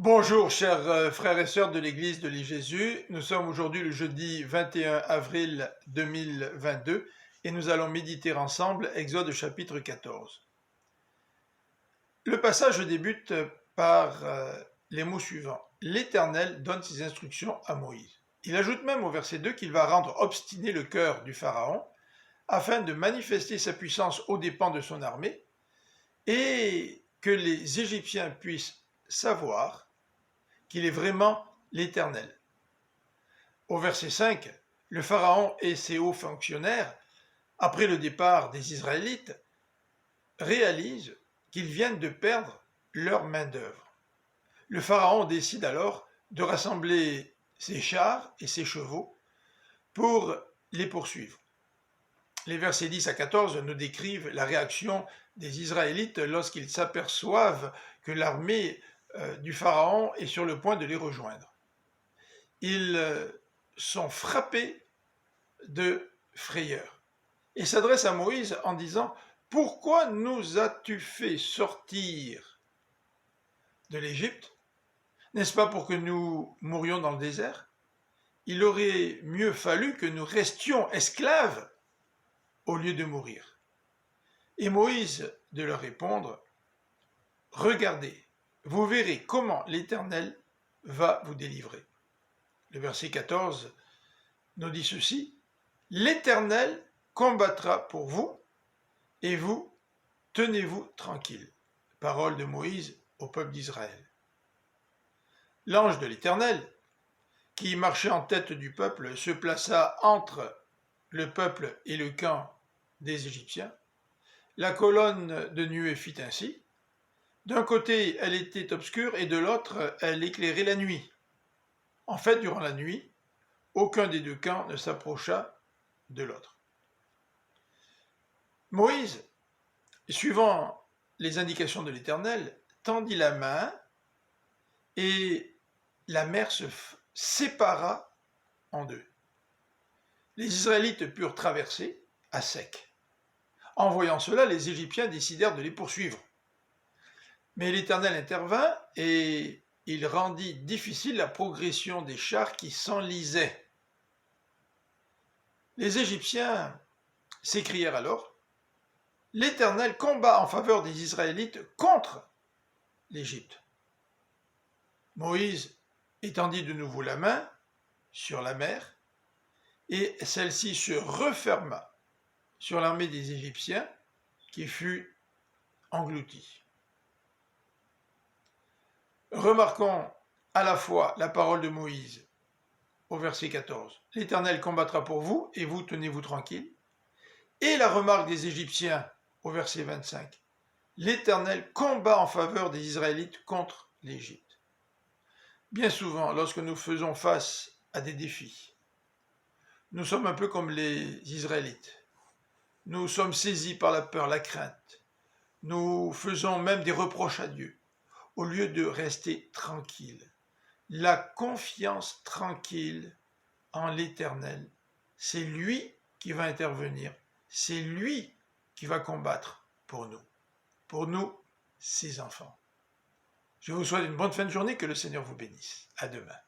Bonjour chers frères et sœurs de l'Église de l'I-Jésus, nous sommes aujourd'hui le jeudi 21 avril 2022 et nous allons méditer ensemble Exode chapitre 14. Le passage débute par les mots suivants. L'Éternel donne ses instructions à Moïse. Il ajoute même au verset 2 qu'il va rendre obstiné le cœur du Pharaon afin de manifester sa puissance aux dépens de son armée et que les Égyptiens puissent savoir qu'il est vraiment l'Éternel. Au verset 5, le Pharaon et ses hauts fonctionnaires, après le départ des Israélites, réalisent qu'ils viennent de perdre leur main-d'œuvre. Le Pharaon décide alors de rassembler ses chars et ses chevaux pour les poursuivre. Les versets 10 à 14 nous décrivent la réaction des Israélites lorsqu'ils s'aperçoivent que l'armée du Pharaon est sur le point de les rejoindre. Ils sont frappés de frayeur et s'adressent à Moïse en disant « Pourquoi nous as-tu fait sortir de l'Égypte? N'est-ce pas pour que nous mourions dans le désert? Il aurait mieux fallu que nous restions esclaves au lieu de mourir. » Et Moïse de leur répondre « Regardez, vous verrez comment l'Éternel va vous délivrer. » Le verset 14 nous dit ceci, « L'Éternel combattra pour vous, et vous, tenez-vous tranquille. » Parole de Moïse au peuple d'Israël. L'ange de l'Éternel, qui marchait en tête du peuple, se plaça entre le peuple et le camp des Égyptiens. La colonne de nuée fit ainsi. D'un côté, elle était obscure et de l'autre, elle éclairait la nuit. En fait, durant la nuit, aucun des deux camps ne s'approcha de l'autre. Moïse, suivant les indications de l'Éternel, tendit la main et la mer se sépara en deux. Les Israélites purent traverser à sec. En voyant cela, les Égyptiens décidèrent de les poursuivre. Mais l'Éternel intervint et il rendit difficile la progression des chars qui s'enlisaient. Les Égyptiens s'écrièrent alors, « L'Éternel combat en faveur des Israélites contre l'Égypte. » Moïse étendit de nouveau la main sur la mer et celle-ci se referma sur l'armée des Égyptiens qui fut engloutie. Remarquons à la fois la parole de Moïse au verset 14. « L'Éternel combattra pour vous et vous tenez-vous tranquille. » Et la remarque des Égyptiens au verset 25. « L'Éternel combat en faveur des Israélites contre l'Égypte. » Bien souvent, lorsque nous faisons face à des défis, nous sommes un peu comme les Israélites. Nous sommes saisis par la peur, la crainte. Nous faisons même des reproches à Dieu, au lieu de rester tranquille. La confiance tranquille en l'Éternel, c'est lui qui va intervenir, c'est lui qui va combattre pour nous, ses enfants. Je vous souhaite une bonne fin de journée, que le Seigneur vous bénisse. À demain.